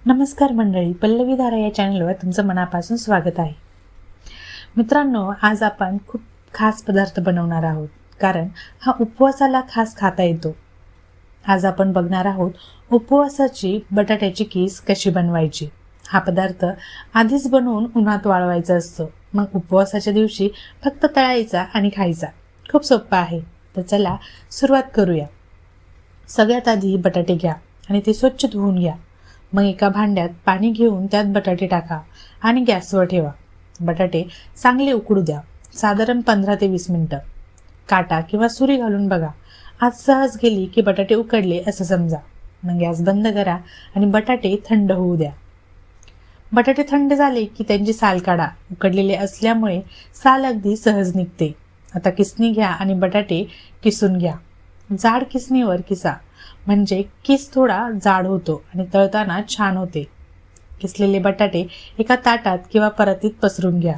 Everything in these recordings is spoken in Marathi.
नमस्कार मंडळी, पल्लवी धारा या चॅनलवर तुमचं मनापासून स्वागत आहे. मित्रांनो, आज आपण खूप खास पदार्थ बनवणार आहोत, कारण हा उपवासाला खास खाता येतो. आज आपण बघणार आहोत उपवासाची बटाट्याची कीस कशी बनवायची. हा पदार्थ आधीच बनवून उन्हात वाळवायचा असतो, मग उपवासाच्या दिवशी फक्त तळायचा आणि खायचा. खूप सोपं आहे. तर चला सुरुवात करूया. सगळ्यात आधी बटाटे घ्या आणि ते स्वच्छ धुवून घ्या. मग एका भांड्यात पाणी घेऊन त्यात बटाटे टाका आणि गॅसवर ठेवा. बटाटे चांगले उकडू द्या, साधारण 15 ते 20 मिनिटं. काटा किंवा सुरी घालून बघा. आज सहज गेली की बटाटे उकडले असं समजा. मग गॅस बंद करा आणि बटाटे थंड होऊ द्या. बटाटे थंड झाले की त्यांची साल काढा. उकडलेले असल्यामुळे साल अगदी सहज निघते. आता किसणी घ्या आणि बटाटे किसून घ्या. जाड किसणीवर किसा, म्हणजे किस थोडा जाड होतो आणि तळताना छान होते. किसलेले बटाटे एका ताटात किंवा परातीत पसरून घ्या.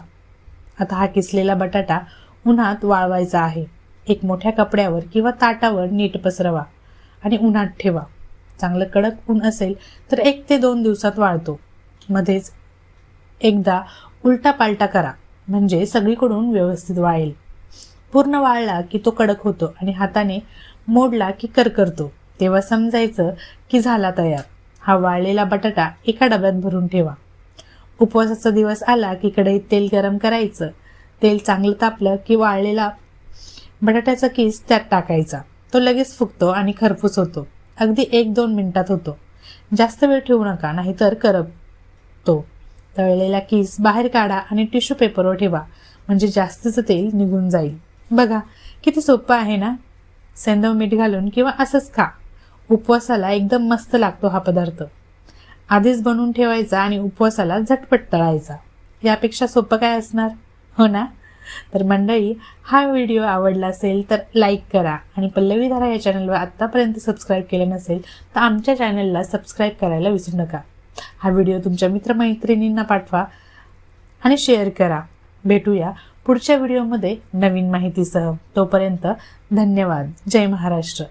आता हा किसलेला बटाटा उन्हात वाळवायचा आहे. एक मोठ्या कपड्यावर किंवा ताटावर नीट पसरवा आणि उन्हात ठेवा. चांगलं कडक ऊन असेल तर 1 ते 2 दिवसात वाळतो. मध्येच एकदा उलटा पालटा करा, म्हणजे सगळीकडून व्यवस्थित वाळेल. पूर्ण वाळला की तो कडक होतो आणि हाताने मोडला की करकरतो. तेव्हा समजायचं की झाला तयार. हा वाळलेला बटाटा एका डब्यात भरून ठेवा. उपवासाचा दिवस आला की कढईत तेल गरम करायचं. तेल चांगलं तापलं की वाळलेला बटाट्याचा किस त्यात टाकायचा. तो लगेच फुगतो आणि खरपूस होतो. अगदी 1-2 मिनिटात होतो. जास्त वेळ ठेवू नका, नाहीतर करपतो. तळलेला किस बाहेर काढा आणि टिश्यू पेपरवर ठेवा, म्हणजे जास्तीचं तेल निघून जाईल. बघा किती सोपं आहे ना. सेंधव मीठ घालून किंवा असंच खा. उपवासाला एकदम मस्त लागतो हा पदार्थ. आधीच बनवून ठेवायचा आणि उपवासाला झटपट तळायचा. यापेक्षा सोपं काय असणार, हो ना? तर मंडळी, हा व्हिडिओ आवडला असेल तर लाईक करा आणि पल्लवी धारा या चॅनलवर आत्तापर्यंत सबस्क्राईब केलं नसेल तर आमच्या चॅनलला सबस्क्राईब करायला विसरू नका. हा व्हिडिओ तुमच्या मित्रमैत्रिणींना पाठवा आणि शेअर करा. भेटूया पुढच्या व्हिडिओमध्ये नवीन माहितीसह. तोपर्यंत धन्यवाद. जय महाराष्ट्र.